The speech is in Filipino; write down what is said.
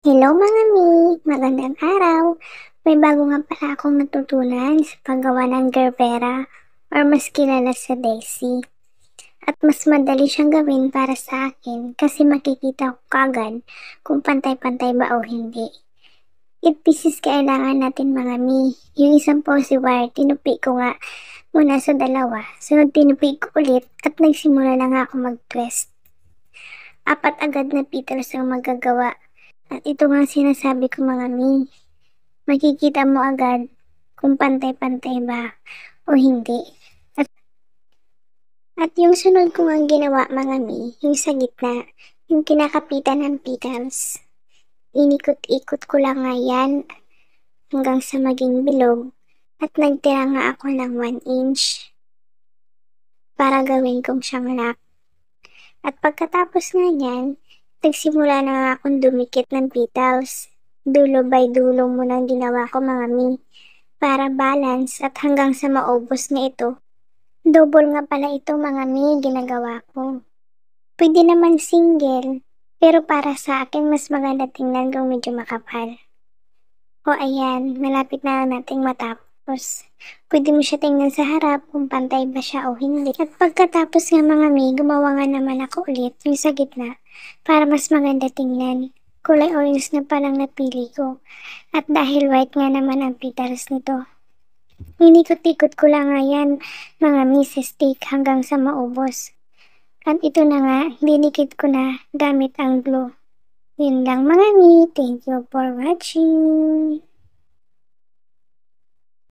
Hello mga mi! Magandang araw! May bago nga pala akong natutunan sa paggawa ng gerbera or mas kilala sa Desi. At mas madali siyang gawin para sa akin kasi makikita ko kagad kung pantay-pantay ba o hindi. 8 pieces kailangan natin mga mi. Yung isang posy wire, tinupi ko nga muna sa dalawa. Sunod tinupi ko ulit at nagsimula na nga ako mag-twist. 4 agad na petals ang magagawa. At ito nga sinasabi ko mga mi. Makikita mo agad kung pantay-pantay ba o hindi. At yung sunod ko nga ginawa mga mi, yung sa gitna, yung kinakapitan ng petals. Inikot-ikot ko lang nga yan hanggang sa maging bilog at nagtira nga ako ng 1 inch para gawin kong siyang lock. At pagkatapos nga yan, nagsimula na nga akong dumikit ng petals. Dulo by dulo muna ang ginawa ko mga mi. Para balance at hanggang sa maubos na ito. Double nga pala ito mga mi ginagawa ko. Pwede naman single, pero para sa akin mas maganda tingnan kung medyo makapal. O ayan, malapit na nating matapos. Pwede mo siya tingnan sa harap kung pantay ba siya o hindi. At pagkatapos nga mga mi, gumawa nga naman ako ulit yung sa gitna para mas maganda tingnan. Kulay orange na palang napili ko. At dahil white nga naman ang petals nito. Inikot-ikot ko lang nga yan mga miss stick hanggang sa maubos. At ito na nga, dinikit ko na gamit ang glue. Yun lang mga mi, thank you for watching.